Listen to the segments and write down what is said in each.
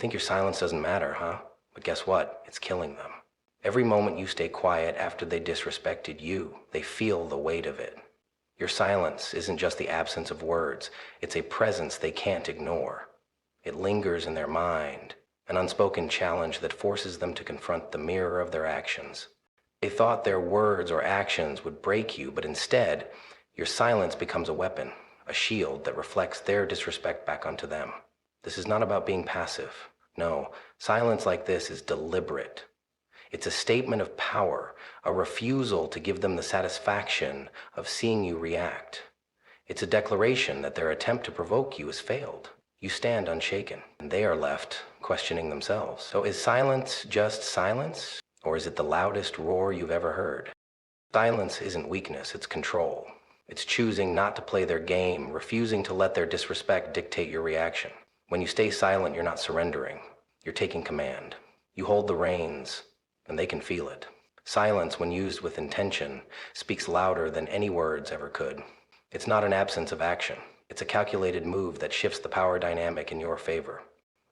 Think your silence doesn't matter, huh? But guess what? It's killing them. Every moment you stay quiet after they disrespected you, they feel the weight of it. Your silence isn't just the absence of words, it's a presence they can't ignore. It lingers in their mind, an unspoken challenge that forces them to confront the mirror of their actions. They thought their words or actions would break you, but instead, your silence becomes a weapon, a shield that reflects their disrespect back onto them. This is not about being passive. No, silence like this is deliberate. It's a statement of power, a refusal to give them the satisfaction of seeing you react. It's a declaration that their attempt to provoke you has failed. You stand unshaken, and they are left questioning themselves. So is silence just silence, or is it the loudest roar you've ever heard? Silence isn't weakness, it's control. It's choosing not to play their game, refusing to let their disrespect dictate your reaction. When you stay silent, you're not surrendering. You're taking command. You hold the reins, and they can feel it. Silence, when used with intention, speaks louder than any words ever could. It's not an absence of action. It's a calculated move that shifts the power dynamic in your favor.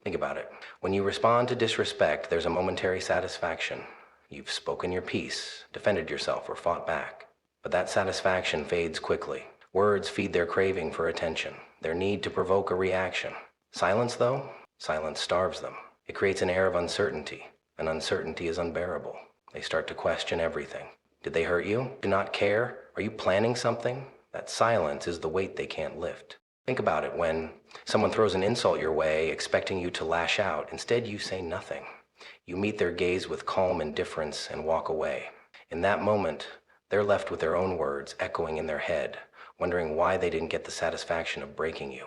Think about it. When you respond to disrespect, there's a momentary satisfaction. You've spoken your piece, defended yourself, or fought back. But that satisfaction fades quickly. Words feed their craving for attention, their need to provoke a reaction. Silence, though? Silence starves them. It creates an air of uncertainty, and uncertainty is unbearable. They start to question everything. Did they hurt you? Do not care? Are you planning something? That silence is the weight they can't lift. Think about it when someone throws an insult your way, expecting you to lash out. Instead, you say nothing. You meet their gaze with calm indifference and walk away. In that moment, they're left with their own words echoing in their head, wondering why they didn't get the satisfaction of breaking you.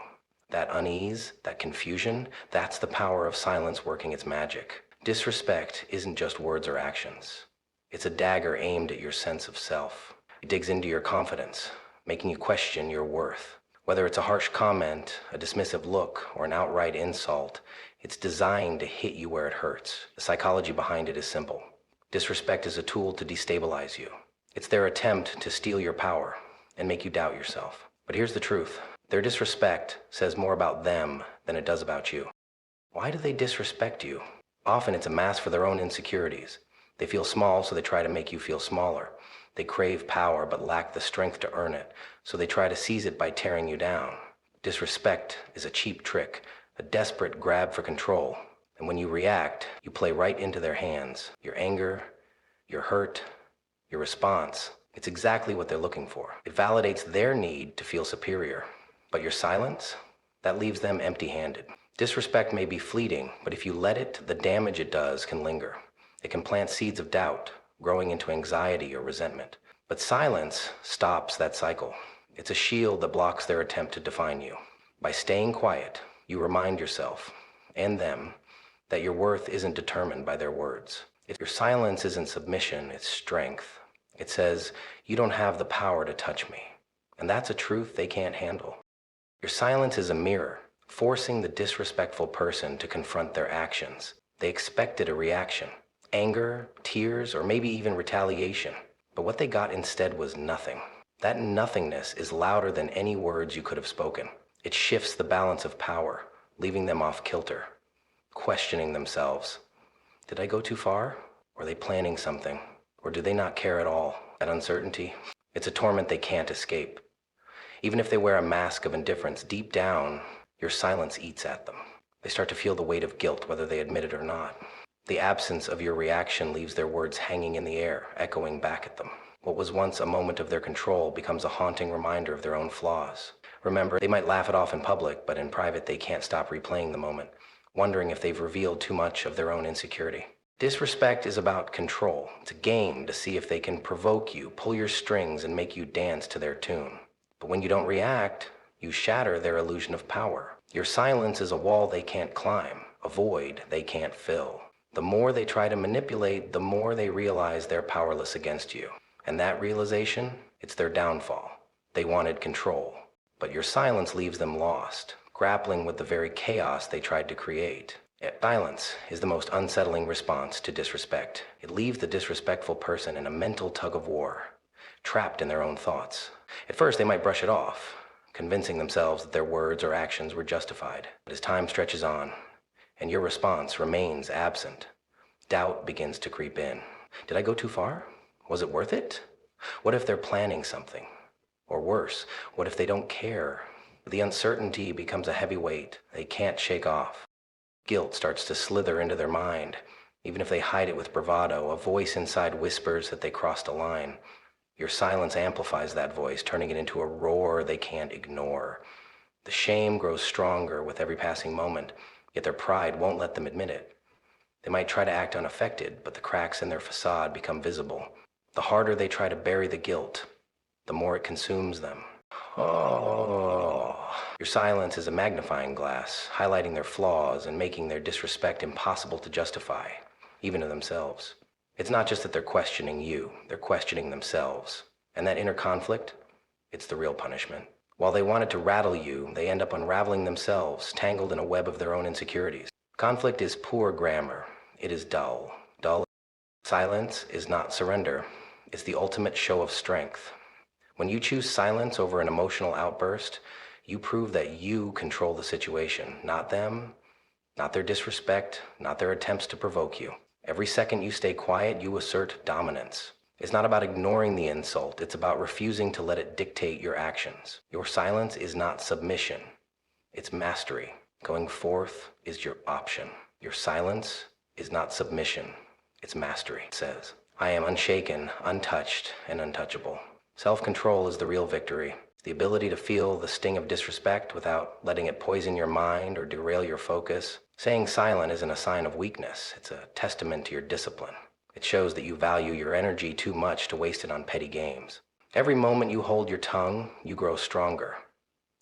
That unease, that confusion, that's the power of silence working its magic. Disrespect isn't just words or actions. It's a dagger aimed at your sense of self. It digs into your confidence, making you question your worth. Whether it's a harsh comment, a dismissive look, or an outright insult, it's designed to hit you where it hurts. The psychology behind it is simple. Disrespect is a tool to destabilize you. It's their attempt to steal your power and make you doubt yourself. But here's the truth. Their disrespect says more about them than it does about you. Why do they disrespect you? Often it's a mask for their own insecurities. They feel small, so they try to make you feel smaller. They crave power but lack the strength to earn it, so they try to seize it by tearing you down. Disrespect is a cheap trick, a desperate grab for control. And when you react, you play right into their hands. Your anger, your hurt, your response. It's exactly what they're looking for. It validates their need to feel superior. But your silence, that leaves them empty-handed. Disrespect may be fleeting, but if you let it, the damage it does can linger. It can plant seeds of doubt, growing into anxiety or resentment. But silence stops that cycle. It's a shield that blocks their attempt to define you. By staying quiet, you remind yourself, and them, that your worth isn't determined by their words. If your silence isn't submission, it's strength. It says, you don't have the power to touch me. And that's a truth they can't handle. Your silence is a mirror, forcing the disrespectful person to confront their actions. They expected a reaction. Anger, tears, or maybe even retaliation. But what they got instead was nothing. That nothingness is louder than any words you could have spoken. It shifts the balance of power, leaving them off kilter, questioning themselves. Did I go too far? Are they planning something? Or do they not care at all? That uncertainty, it's a torment they can't escape. Even if they wear a mask of indifference, deep down, your silence eats at them. They start to feel the weight of guilt, whether they admit it or not. The absence of your reaction leaves their words hanging in the air, echoing back at them. What was once a moment of their control becomes a haunting reminder of their own flaws. Remember, they might laugh it off in public, but in private they can't stop replaying the moment, wondering if they've revealed too much of their own insecurity. Disrespect is about control. It's a game to see if they can provoke you, pull your strings, and make you dance to their tune. But when you don't react, you shatter their illusion of power. Your silence is a wall they can't climb, a void they can't fill. The more they try to manipulate, the more they realize they're powerless against you. And that realization, it's their downfall. They wanted control. But your silence leaves them lost, grappling with the very chaos they tried to create. Yet silence is the most unsettling response to disrespect. It leaves the disrespectful person in a mental tug-of-war, trapped in their own thoughts. At first, they might brush it off, convincing themselves that their words or actions were justified. But as time stretches on, and your response remains absent. Doubt begins to creep in. Did I go too far? Was it worth it? What if they're planning something? Or worse, what if they don't care? The uncertainty becomes a heavy weight they can't shake off. Guilt starts to slither into their mind. Even if they hide it with bravado, a voice inside whispers that they crossed a line. Your silence amplifies that voice, turning it into a roar they can't ignore. The shame grows stronger with every passing moment, yet their pride won't let them admit it. They might try to act unaffected, but the cracks in their facade become visible. The harder they try to bury the guilt, the more it consumes them. Oh. Your silence is a magnifying glass, highlighting their flaws and making their disrespect impossible to justify, even to themselves. It's not just that they're questioning you, they're questioning themselves. And that inner conflict, it's the real punishment. While they wanted to rattle you, they end up unraveling themselves, tangled in a web of their own insecurities. Conflict is poor grammar. It is dull. Dull. Silence is not surrender. It's the ultimate show of strength. When you choose silence over an emotional outburst, you prove that you control the situation, not them, not their disrespect, not their attempts to provoke you. Every second you stay quiet, you assert dominance. It's not about ignoring the insult, it's about refusing to let it dictate your actions. Your silence is not submission, it's mastery. Going forth is your option. Your silence is not submission, it's mastery. It says, I am unshaken, untouched, and untouchable. Self-control is the real victory. The ability to feel the sting of disrespect without letting it poison your mind or derail your focus. Saying silent isn't a sign of weakness. It's a testament to your discipline. It shows that you value your energy too much to waste it on petty games. Every moment you hold your tongue, you grow stronger,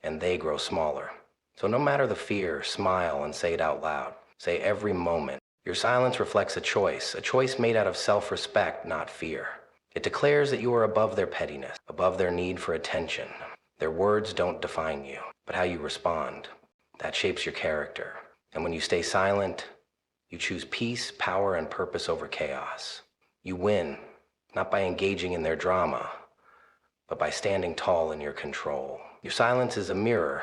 and they grow smaller. So no matter the fear, smile and say it out loud. Say every moment. Your silence reflects a choice made out of self-respect, not fear. It declares that you are above their pettiness, above their need for attention. Their words don't define you, but how you respond. That shapes your character. And when you stay silent, you choose peace, power, and purpose over chaos. You win, not by engaging in their drama, but by standing tall in your control. Your silence is a mirror,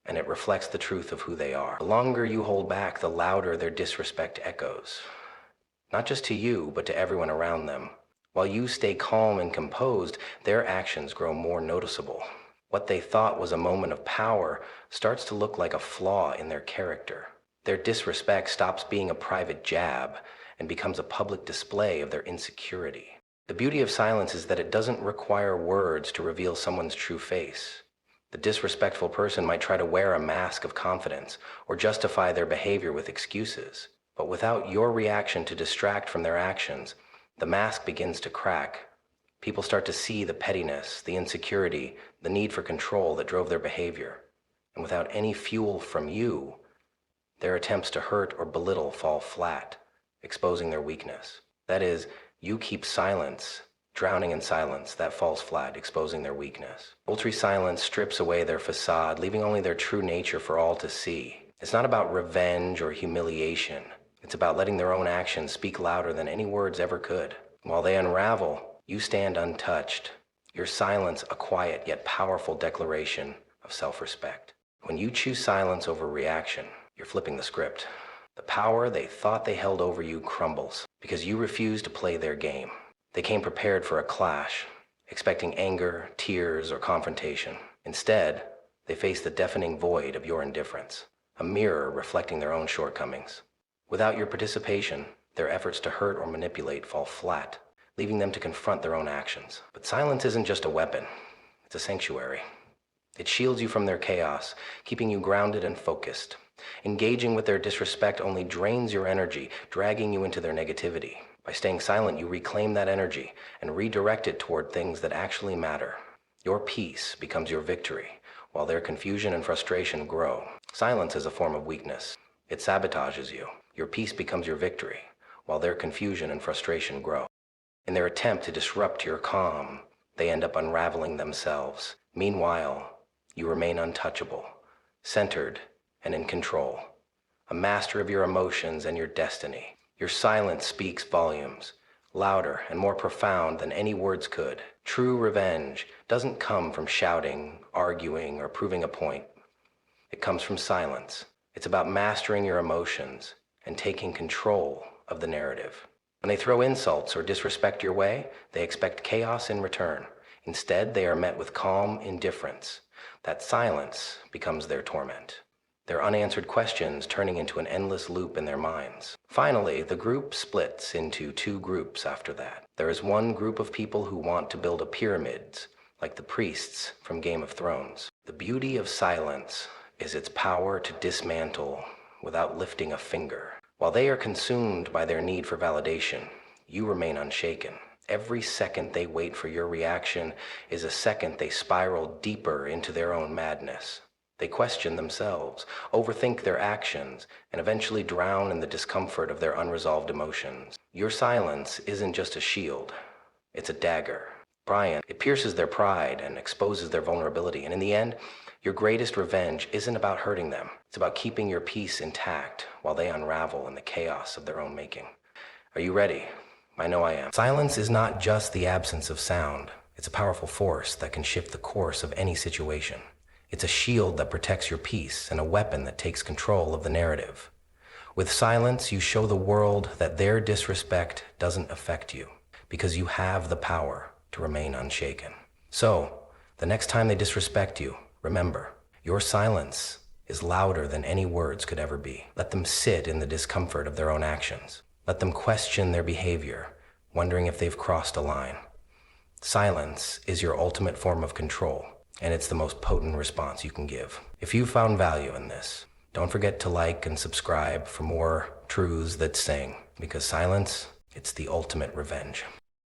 and it reflects the truth of who they are. The longer you hold back, the louder their disrespect echoes. Not just to you, but to everyone around them. While you stay calm and composed, their actions grow more noticeable. What they thought was a moment of power starts to look like a flaw in their character. Their disrespect stops being a private jab and becomes a public display of their insecurity. The beauty of silence is that it doesn't require words to reveal someone's true face. The disrespectful person might try to wear a mask of confidence or justify their behavior with excuses. But without your reaction to distract from their actions, the mask begins to crack. People start to see the pettiness, the insecurity, the need for control that drove their behavior. And without any fuel from you, their attempts to hurt or belittle fall flat, exposing their weakness. That is, you keep silence, drowning in silence, that falls flat, exposing their weakness. Sultry silence strips away their facade, leaving only their true nature for all to see. It's not about revenge or humiliation. It's about letting their own actions speak louder than any words ever could. While they unravel, you stand untouched. Your silence a quiet yet powerful declaration of self-respect. When you choose silence over reaction, you're flipping the script. The power they thought they held over you crumbles because you refuse to play their game. They came prepared for a clash, expecting anger, tears, or confrontation. Instead, they face the deafening void of your indifference, a mirror reflecting their own shortcomings. Without your participation, their efforts to hurt or manipulate fall flat, leaving them to confront their own actions. But silence isn't just a weapon, it's a sanctuary. It shields you from their chaos, keeping you grounded and focused. Engaging with their disrespect only drains your energy, dragging you into their negativity. By staying silent, you reclaim that energy and redirect it toward things that actually matter. Your peace becomes your victory, while their confusion and frustration grow. Silence is a form of weakness. It sabotages you. Your peace becomes your victory, while their confusion and frustration grow. In their attempt to disrupt your calm, they end up unraveling themselves. Meanwhile, you remain untouchable, centered, and in control. A master of your emotions and your destiny. Your silence speaks volumes, louder and more profound than any words could. True revenge doesn't come from shouting, arguing, or proving a point. It comes from silence, It's about mastering your emotions and taking control of the narrative. When they throw insults or disrespect your way, they expect chaos in return. Instead, they are met with calm indifference. That silence becomes their torment, their unanswered questions turning into an endless loop in their minds. Finally, the group splits into two groups after that. There is one group of people who want to build a pyramid, like the priests from Game of Thrones. The beauty of silence is its power to dismantle without lifting a finger. While they are consumed by their need for validation, you remain unshaken. Every second they wait for your reaction is a second they spiral deeper into their own madness. They question themselves, overthink their actions, and eventually drown in the discomfort of their unresolved emotions. Your silence isn't just a shield, it's a dagger. Brian, it pierces their pride and exposes their vulnerability, and in the end, your greatest revenge isn't about hurting them. It's about keeping your peace intact while they unravel in the chaos of their own making. Are you ready? I know I am. Silence is not just the absence of sound. It's a powerful force that can shift the course of any situation. It's a shield that protects your peace and a weapon that takes control of the narrative. With silence, you show the world that their disrespect doesn't affect you because you have the power to remain unshaken. So, the next time they disrespect you, remember, your silence is louder than any words could ever be. Let them sit in the discomfort of their own actions. Let them question their behavior, wondering if they've crossed a line. Silence is your ultimate form of control, and it's the most potent response you can give. If you found value in this, don't forget to like and subscribe for more truths that sting, because silence, it's the ultimate revenge.